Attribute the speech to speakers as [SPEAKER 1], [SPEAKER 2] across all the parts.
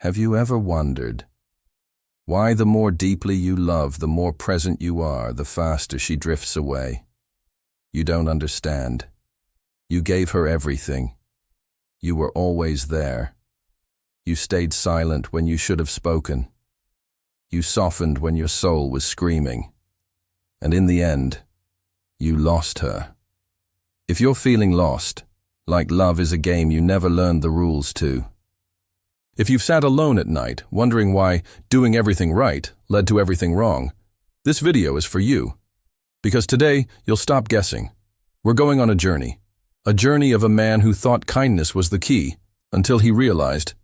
[SPEAKER 1] Have you ever wondered why the more deeply you love, the more present you are, the faster she drifts away? You don't understand. You gave her everything. You were always there. You stayed silent when you should have spoken. You softened when your soul was screaming. And in the end, you lost her. If you're feeling lost, like love is a game you never learned the rules to. If you've sat alone at night, wondering why doing everything right led to everything wrong, this video is for you. Because today, you'll stop guessing. We're going on a journey of a man who thought kindness was the key, until he realized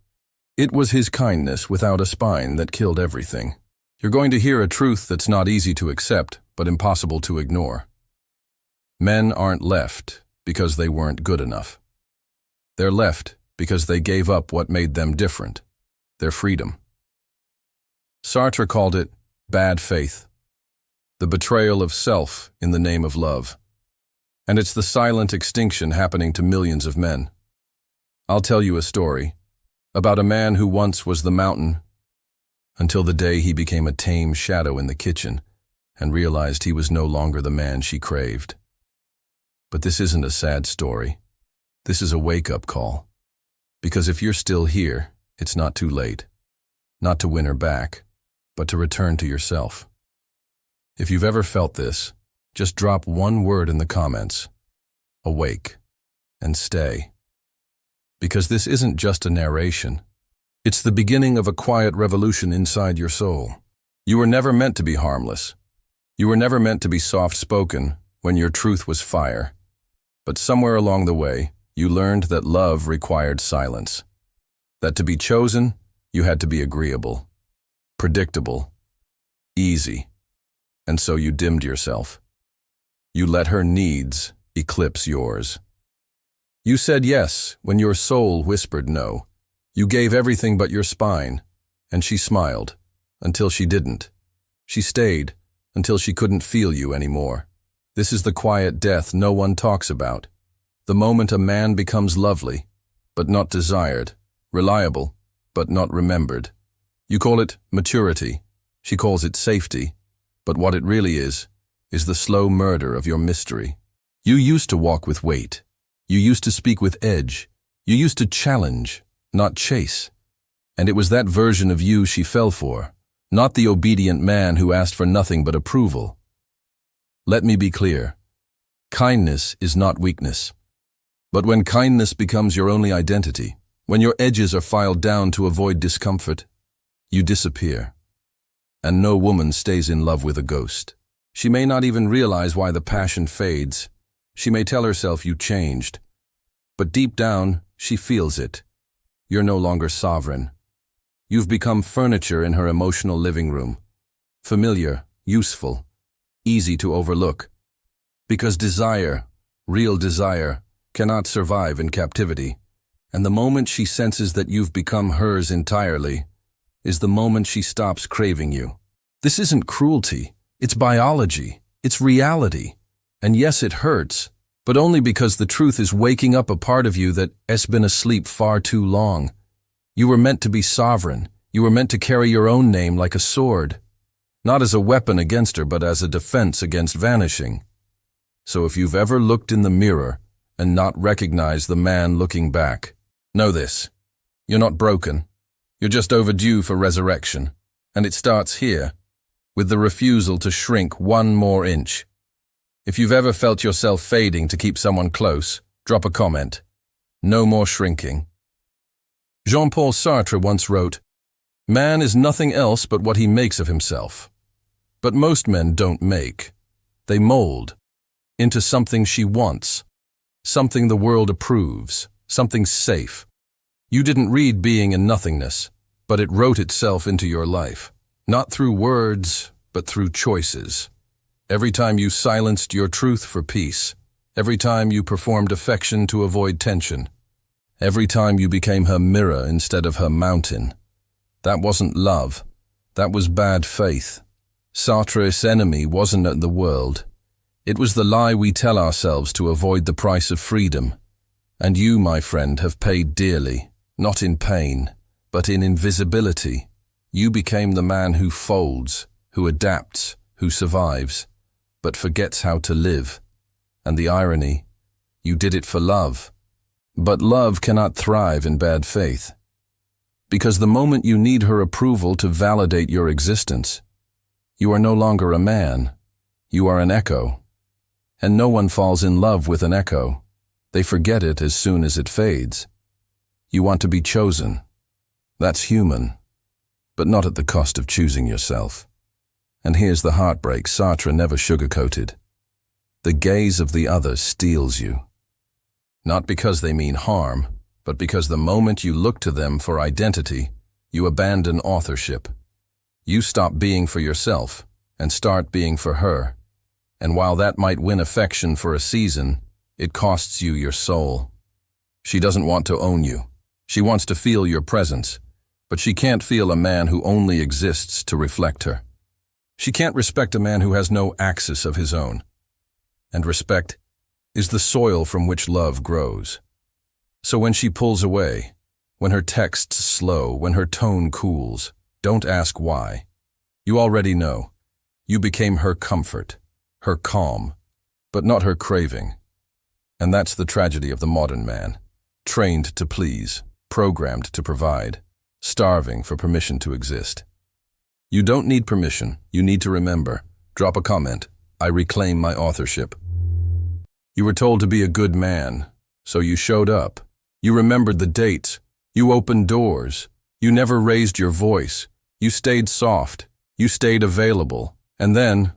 [SPEAKER 1] it was his kindness without a spine that killed everything. You're going to hear a truth that's not easy to accept, but impossible to ignore. Men aren't left because they weren't good enough. They're left because they gave up what made them different, their freedom. Sartre called it bad faith, the betrayal of self in the name of love. And it's the silent extinction happening to millions of men. I'll tell you a story about a man who once was the mountain until the day he became a tame shadow in the kitchen and realized he was no longer the man she craved. But this isn't a sad story. This is a wake-up call. Because if you're still here, it's not too late. Not to win her back, but to return to yourself. If you've ever felt this, just drop one word in the comments. Awake. And stay. Because this isn't just a narration. It's the beginning of a quiet revolution inside your soul. You were never meant to be harmless. You were never meant to be soft-spoken when your truth was fire. But somewhere along the way, you learned that love required silence. That to be chosen, you had to be agreeable, predictable, easy. And so you dimmed yourself. You let her needs eclipse yours. You said yes when your soul whispered no. You gave everything but your spine, and she smiled, until she didn't. She stayed, until she couldn't feel you anymore. This is the quiet death no one talks about. The moment a man becomes lovely, but not desired, reliable, but not remembered. You call it maturity. She calls it safety. But what it really is the slow murder of your mystery. You used to walk with weight. You used to speak with edge. You used to challenge, not chase. And it was that version of you she fell for, not the obedient man who asked for nothing but approval. Let me be clear. Kindness is not weakness. But when kindness becomes your only identity, when your edges are filed down to avoid discomfort, you disappear. And no woman stays in love with a ghost. She may not even realize why the passion fades. She may tell herself you changed. But deep down, she feels it. You're no longer sovereign. You've become furniture in her emotional living room. Familiar, useful, easy to overlook. Because desire, real desire, cannot survive in captivity. And the moment she senses that you've become hers entirely is the moment she stops craving you. This isn't cruelty. It's biology. It's reality. And yes, it hurts, but only because the truth is waking up a part of you that has been asleep far too long. You were meant to be sovereign. You were meant to carry your own name like a sword. Not as a weapon against her, but as a defense against vanishing. So if you've ever looked in the mirror and not recognized the man looking back, know this. You're not broken. You're just overdue for resurrection. And it starts here, with the refusal to shrink one more inch. If you've ever felt yourself fading to keep someone close, drop a comment. No more shrinking. Jean-Paul Sartre once wrote, "Man is nothing else but what he makes of himself." But most men don't make. They mold into something she wants, something the world approves, something safe. You didn't read Being in Nothingness, but it wrote itself into your life. Not through words, but through choices. Every time you silenced your truth for peace. Every time you performed affection to avoid tension. Every time you became her mirror instead of her mountain. That wasn't love. That was bad faith. Sartre's enemy wasn't the world. It was the lie we tell ourselves to avoid the price of freedom. And you, my friend, have paid dearly, not in pain, but in invisibility. You became the man who folds, who adapts, who survives, but forgets how to live. And the irony, you did it for love. But love cannot thrive in bad faith. Because the moment you need her approval to validate your existence, you are no longer a man, you are an echo. And no one falls in love with an echo. They forget it as soon as it fades. You want to be chosen. That's human, but not at the cost of choosing yourself. And here's the heartbreak Sartre never sugarcoated. The gaze of the other steals you. Not because they mean harm, but because the moment you look to them for identity, you abandon authorship. You stop being for yourself and start being for her. And while that might win affection for a season, it costs you your soul. She doesn't want to own you. She wants to feel your presence, but she can't feel a man who only exists to reflect her. She can't respect a man who has no axis of his own. And respect is the soil from which love grows. So when she pulls away, when her texts slow, when her tone cools, don't ask why. You already know. You became her comfort, her calm, but not her craving. And that's the tragedy of the modern man. Trained to please, programmed to provide, starving for permission to exist. You don't need permission, you need to remember. Drop a comment. I reclaim my authorship. You were told to be a good man, so you showed up. You remembered the dates. You opened doors. You never raised your voice. You stayed soft. You stayed available. And then,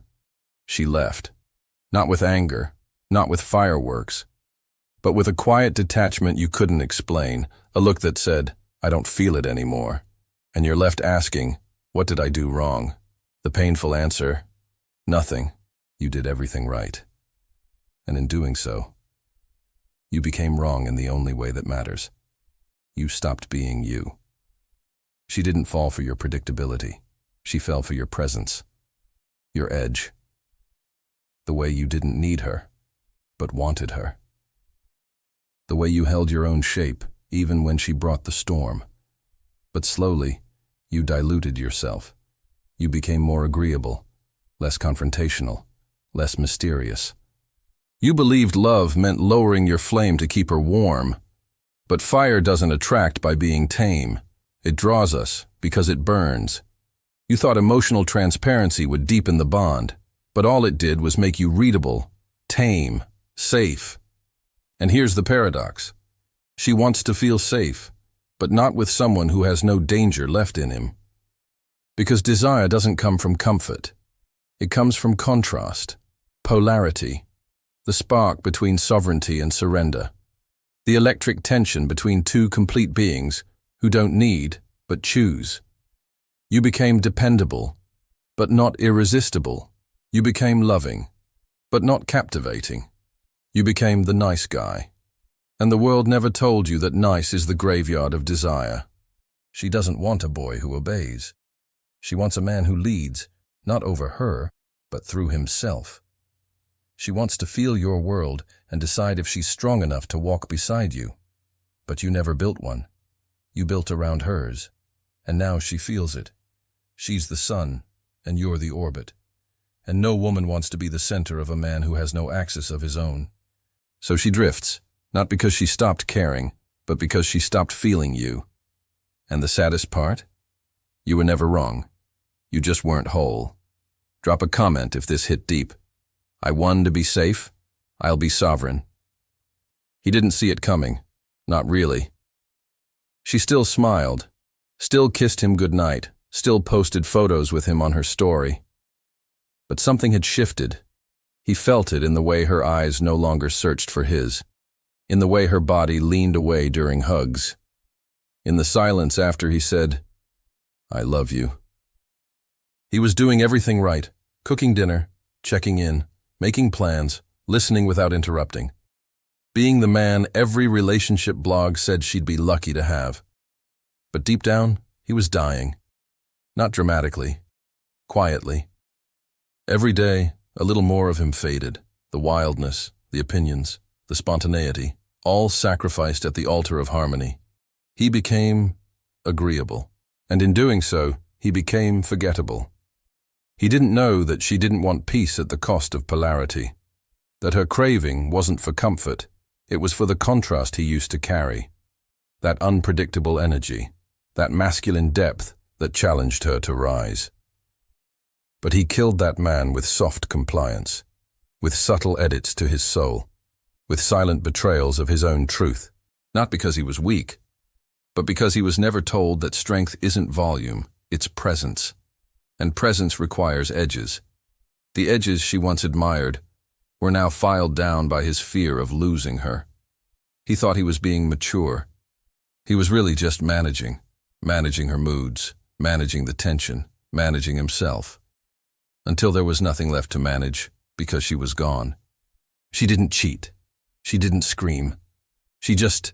[SPEAKER 1] she left. Not with anger, not with fireworks, but with a quiet detachment you couldn't explain, a look that said, I don't feel it anymore. And you're left asking, what did I do wrong? The painful answer, nothing. You did everything right. And in doing so, you became wrong in the only way that matters. You stopped being you. She didn't fall for your predictability. She fell for your presence, your edge, the way you didn't need her, but wanted her. The way you held your own shape, even when she brought the storm. But slowly, you diluted yourself. You became more agreeable, less confrontational, less mysterious. You believed love meant lowering your flame to keep her warm. But fire doesn't attract by being tame. It draws us because it burns. You thought emotional transparency would deepen the bond, but all it did was make you readable, tame, safe. And here's the paradox. She wants to feel safe, but not with someone who has no danger left in him. Because desire doesn't come from comfort. It comes from contrast, polarity, the spark between sovereignty and surrender, the electric tension between two complete beings who don't need but choose. You became dependable, but not irresistible. You became loving, but not captivating. You became the nice guy. And the world never told you that nice is the graveyard of desire. She doesn't want a boy who obeys. She wants a man who leads, not over her, but through himself. She wants to feel your world and decide if she's strong enough to walk beside you. But you never built one. You built around hers. And now she feels it. She's the sun, and you're the orbit. And no woman wants to be the center of a man who has no axis of his own. So she drifts, not because she stopped caring, but because she stopped feeling you. And the saddest part? You were never wrong. You just weren't whole. Drop a comment if this hit deep. I won to be safe. I'll be sovereign. He didn't see it coming. Not really. She still smiled, still kissed him goodnight, still posted photos with him on her story. But something had shifted. He felt it in the way her eyes no longer searched for his, in the way her body leaned away during hugs, in the silence after he said, I love you. He was doing everything right, cooking dinner, checking in, making plans, listening without interrupting. Being the man every relationship blog said she'd be lucky to have. But deep down, he was dying. Not dramatically, quietly. Every day, a little more of him faded. The wildness, the opinions, the spontaneity, all sacrificed at the altar of harmony. He became agreeable. And in doing so, he became forgettable. He didn't know that she didn't want peace at the cost of polarity, that her craving wasn't for comfort, it was for the contrast he used to carry, that unpredictable energy, that masculine depth that challenged her to rise. But he killed that man with soft compliance, with subtle edits to his soul, with silent betrayals of his own truth, not because he was weak, but because he was never told that strength isn't volume, it's presence. And presence requires edges. The edges she once admired were now filed down by his fear of losing her. He thought he was being mature. He was really just managing her moods, managing the tension, managing himself. Until there was nothing left to manage because she was gone. She didn't cheat. She didn't scream. She just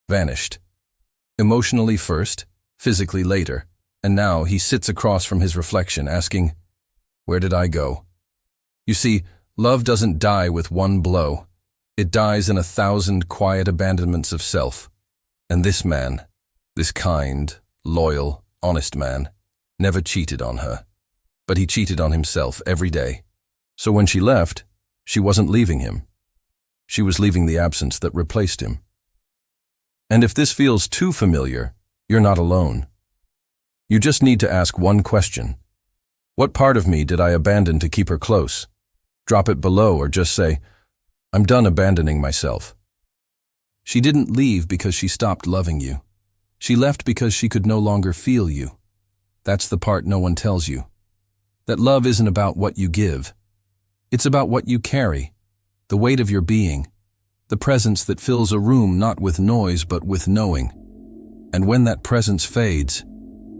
[SPEAKER 1] vanished. Emotionally first, physically later, and now he sits across from his reflection asking, "Where did I go?" You see, love doesn't die with one blow. It dies in 1,000 quiet abandonments of self. And this man, this kind, loyal, honest man, never cheated on her. But he cheated on himself every day. So when she left, she wasn't leaving him. She was leaving the absence that replaced him. And if this feels too familiar, you're not alone. You just need to ask one question. What part of me did I abandon to keep her close? Drop it below or just say, "I'm done abandoning myself." She didn't leave because she stopped loving you. She left because she could no longer feel you. That's the part no one tells you. That love isn't about what you give. It's about what you carry, the weight of your being, the presence that fills a room not with noise but with knowing. And when that presence fades,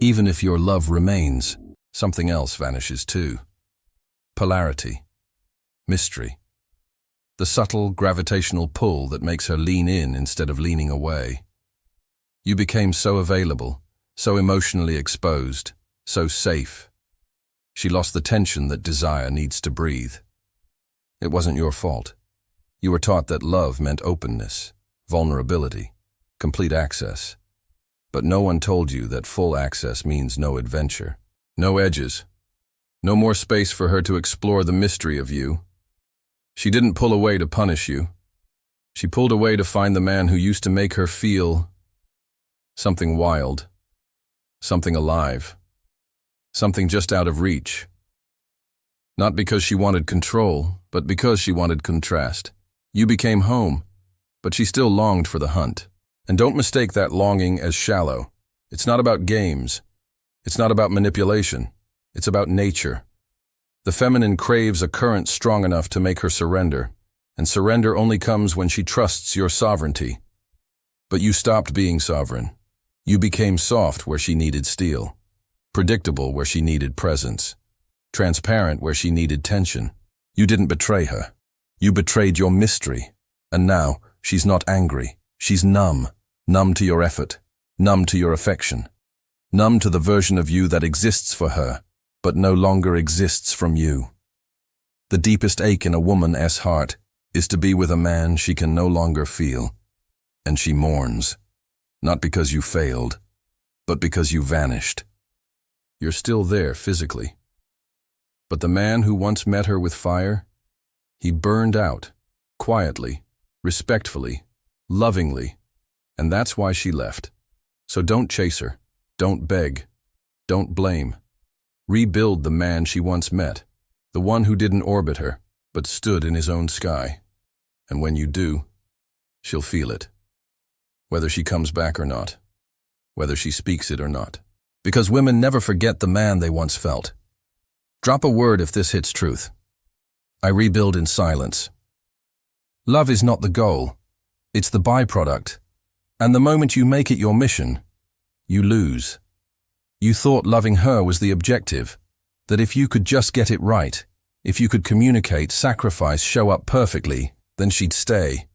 [SPEAKER 1] even if your love remains, something else vanishes too. Polarity, mystery, the subtle gravitational pull that makes her lean in instead of leaning away. You became so available, so emotionally exposed, so safe. She lost the tension that desire needs to breathe. It wasn't your fault. You were taught that love meant openness, vulnerability, complete access. But no one told you that full access means no adventure, no edges, no more space for her to explore the mystery of you. She didn't pull away to punish you. She pulled away to find the man who used to make her feel something wild, something alive, something just out of reach. Not because she wanted control, but because she wanted contrast. You became home, but she still longed for the hunt. And don't mistake that longing as shallow. It's not about games. It's not about manipulation. It's about nature. The feminine craves a current strong enough to make her surrender, and surrender only comes when she trusts your sovereignty. But you stopped being sovereign. You became soft where she needed steel, predictable where she needed presence, transparent where she needed tension. You didn't betray her. You betrayed your mystery. And now, she's not angry. She's numb. Numb to your effort. Numb to your affection. Numb to the version of you that exists for her, but no longer exists from you. The deepest ache in a woman's heart is to be with a man she can no longer feel. And she mourns. Not because you failed, but because you vanished. You're still there physically. But the man who once met her with fire, he burned out, quietly, respectfully, lovingly, and that's why she left. So don't chase her, don't beg, don't blame. Rebuild the man she once met, the one who didn't orbit her, but stood in his own sky. And when you do, she'll feel it. Whether she comes back or not, whether she speaks it or not. Because women never forget the man they once felt. Drop a word if this hits truth. I rebuild in silence. Love is not the goal. It's the byproduct. And the moment you make it your mission, you lose. You thought loving her was the objective, that if you could just get it right, if you could communicate, sacrifice, show up perfectly, then she'd stay.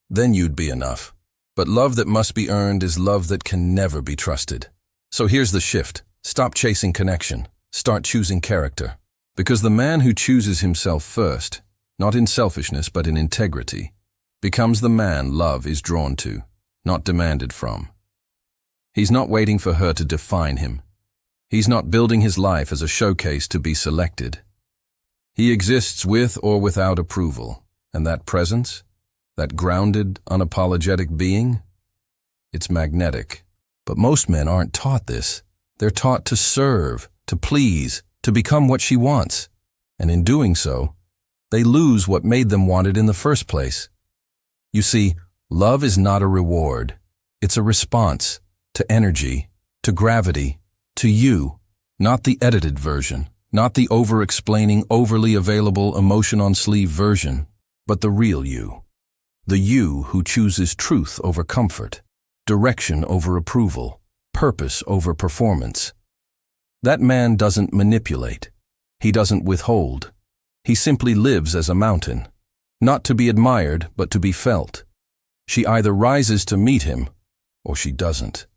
[SPEAKER 1] Then you'd be enough. But love that must be earned is love that can never be trusted. So here's the shift. Stop chasing connection. Start choosing character. Because the man who chooses himself first, not in selfishness but in integrity, becomes the man love is drawn to, not demanded from. He's not waiting for her to define him. He's not building his life as a showcase to be selected. He exists with or without approval, and that presence, that grounded, unapologetic being, it's magnetic. But most men aren't taught this. They're taught to serve, to please, to become what she wants. And in doing so, they lose what made them want it in the first place. You see, love is not a reward. It's a response to energy, to gravity, to you, not the edited version, not the over-explaining, overly available emotion-on-sleeve version, but the real you. The you who chooses truth over comfort, direction over approval, purpose over performance. That man doesn't manipulate. He doesn't withhold. He simply lives as a mountain, not to be admired, but to be felt. She either rises to meet him, or she doesn't,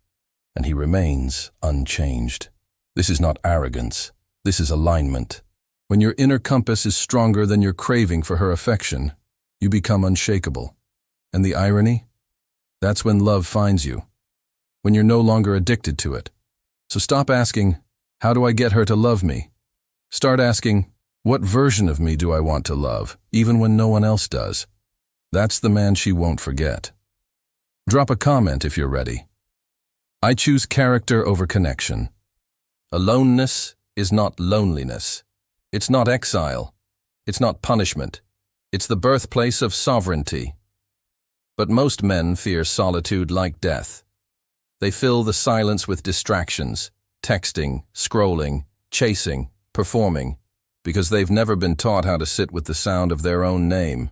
[SPEAKER 1] and he remains unchanged. This is not arrogance. This is alignment. When your inner compass is stronger than your craving for her affection, you become unshakable. And the irony? That's when love finds you, when you're no longer addicted to it. So stop asking, how do I get her to love me? Start asking, what version of me do I want to love, even when no one else does? That's the man she won't forget. Drop a comment if you're ready. I choose character over connection. Aloneness is not loneliness. It's not exile. It's not punishment. It's the birthplace of sovereignty. But most men fear solitude like death. They fill the silence with distractions, texting, scrolling, chasing, performing, because they've never been taught how to sit with the sound of their own name.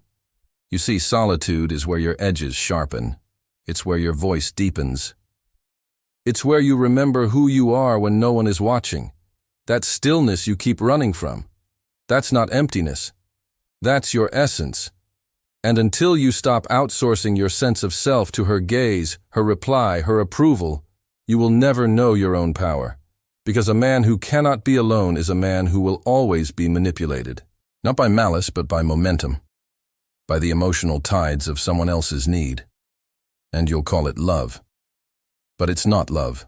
[SPEAKER 1] You see, solitude is where your edges sharpen. It's where your voice deepens. It's where you remember who you are when no one is watching. That stillness you keep running from. That's not emptiness. That's your essence. And until you stop outsourcing your sense of self to her gaze, her reply, her approval, you will never know your own power. Because a man who cannot be alone is a man who will always be manipulated. Not by malice, but by momentum. By the emotional tides of someone else's need. And you'll call it love. But it's not love.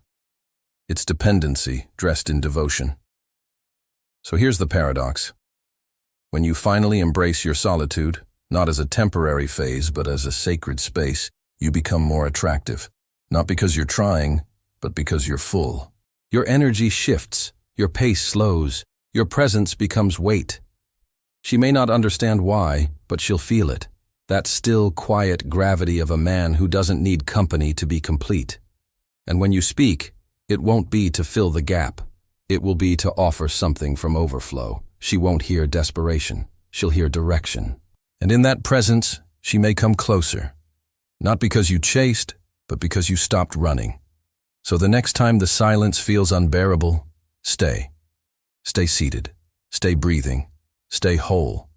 [SPEAKER 1] It's dependency dressed in devotion. So here's the paradox. When you finally embrace your solitude, not as a temporary phase, but as a sacred space, you become more attractive. Not because you're trying, but because you're full. Your energy shifts, your pace slows, your presence becomes weight. She may not understand why, but she'll feel it. That still, quiet gravity of a man who doesn't need company to be complete. And when you speak, it won't be to fill the gap. It will be to offer something from overflow. She won't hear desperation. She'll hear direction. And in that presence, she may come closer. Not because you chased, but because you stopped running. So the next time the silence feels unbearable, stay. Stay seated. Stay breathing. Stay whole.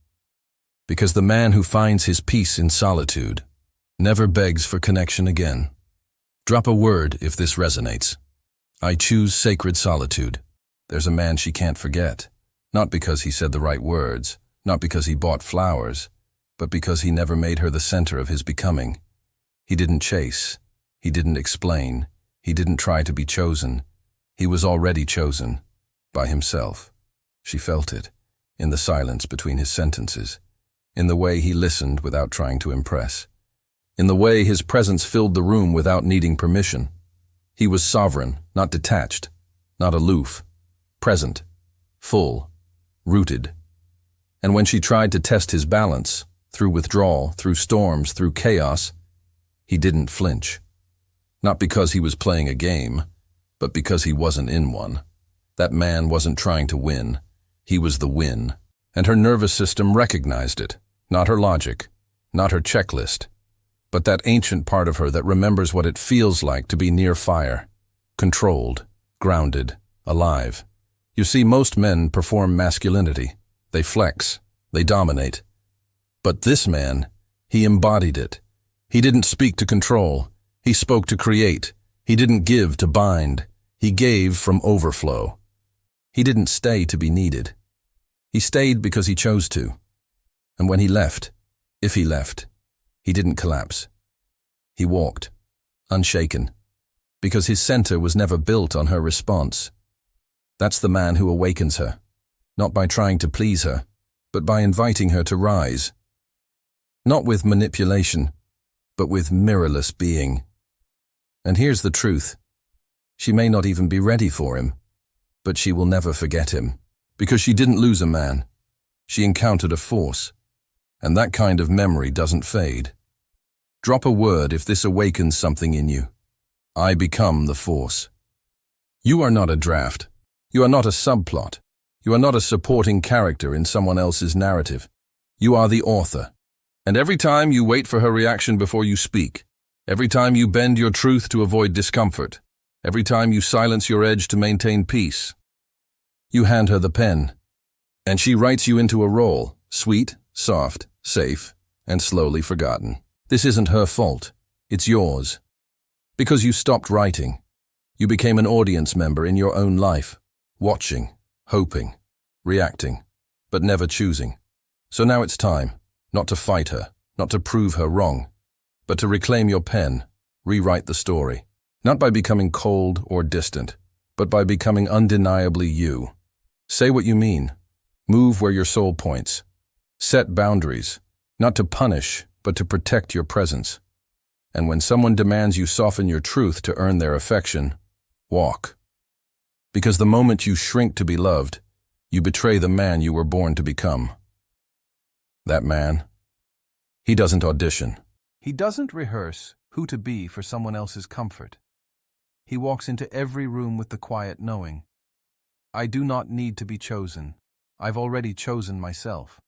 [SPEAKER 1] Because the man who finds his peace in solitude never begs for connection again. Drop a word if this resonates. I choose sacred solitude. There's a man she can't forget. Not because he said the right words, not because he bought flowers, but because he never made her the center of his becoming. He didn't chase. He didn't explain. He didn't try to be chosen. He was already chosen. By himself. She felt it. In the silence between his sentences. In the way he listened without trying to impress. In the way his presence filled the room without needing permission. He was sovereign, not detached, not aloof. Present. Full. Rooted. And when she tried to test his balance, through withdrawal, through storms, through chaos, he didn't flinch. Not because he was playing a game, but because he wasn't in one. That man wasn't trying to win. He was the win. And her nervous system recognized it. Not her logic, not her checklist, but that ancient part of her that remembers what it feels like to be near fire. Controlled, grounded, alive. You see, most men perform masculinity. They flex. They dominate. But this man, he embodied it. He didn't speak to control. He spoke to create. He didn't give to bind. He gave from overflow. He didn't stay to be needed. He stayed because he chose to. And when he left, if he left, he didn't collapse. He walked, unshaken, because his center was never built on her response. That's the man who awakens her, not by trying to please her, but by inviting her to rise. Not with manipulation, but with mirrorless being. And here's the truth. She may not even be ready for him, but she will never forget him, because she didn't lose a man. She encountered a force, and that kind of memory doesn't fade. Drop a word if this awakens something in you. I become the force. You are not a draft. You are not a subplot. You are not a supporting character in someone else's narrative. You are the author. And every time you wait for her reaction before you speak, every time you bend your truth to avoid discomfort, every time you silence your edge to maintain peace, you hand her the pen, and she writes you into a role, sweet, soft, safe, and slowly forgotten. This isn't her fault. It's yours. Because you stopped writing. You became an audience member in your own life, watching, hoping, reacting, but never choosing. So now it's time, not to fight her, not to prove her wrong, but to reclaim your pen, rewrite the story. Not by becoming cold or distant, but by becoming undeniably you. Say what you mean. Move where your soul points. Set boundaries, not to punish, but to protect your presence. And when someone demands you soften your truth to earn their affection, walk. Because the moment you shrink to be loved, you betray the man you were born to become. That man, he doesn't audition. He doesn't rehearse who to be for someone else's comfort. He walks into every room with the quiet knowing, I do not need to be chosen. I've already chosen myself.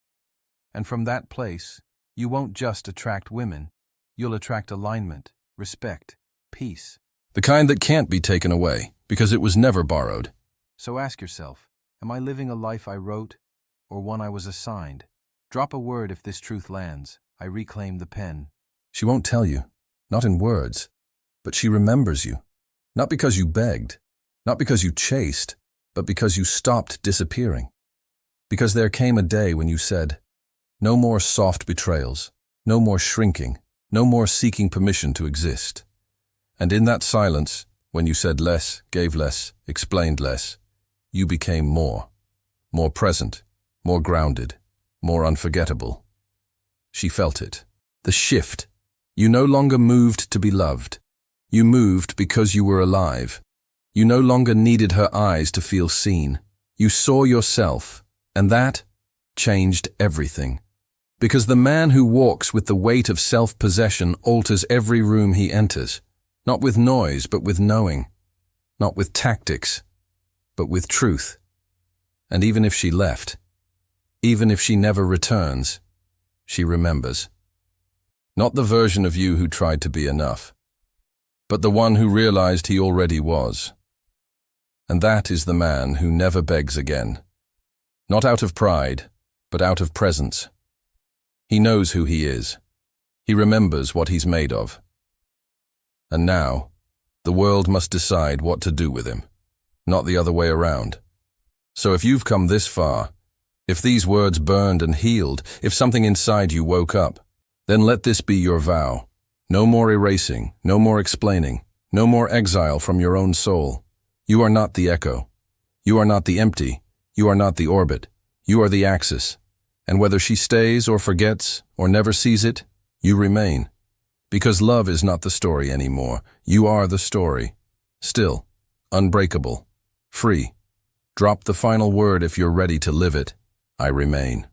[SPEAKER 1] And from that place, you won't just attract women. You'll attract alignment, respect, peace. The kind that can't be taken away, because it was never borrowed. So ask yourself, am I living a life I wrote, or one I was assigned? Drop a word if this truth lands. I reclaim the pen. She won't tell you, not in words, but she remembers you. Not because you begged, not because you chased, but because you stopped disappearing. Because there came a day when you said, no more soft betrayals, no more shrinking, no more seeking permission to exist. And in that silence, when you said less, gave less, explained less, you became more present, more grounded, more unforgettable. She felt it. The shift. You no longer moved to be loved. You moved because you were alive. You no longer needed her eyes to feel seen. You saw yourself, and that changed everything. Because the man who walks with the weight of self-possession alters every room he enters, not with noise, but with knowing, not with tactics, but with truth. And even if she left, even if she never returns, she remembers. Not the version of you who tried to be enough, but the one who realized he already was. And that is the man who never begs again. Not out of pride, but out of presence. He knows who he is. He remembers what he's made of. And now, the world must decide what to do with him, not the other way around. So if you've come this far, if these words burned and healed, if something inside you woke up, then let this be your vow. No more erasing, no more explaining, no more exile from your own soul. You are not the echo. You are not the empty. You are not the orbit. You are the axis. And whether she stays or forgets or never sees it, you remain. Because love is not the story anymore. You are the story. Still, unbreakable, free. Drop the final word if you're ready to live it. I remain.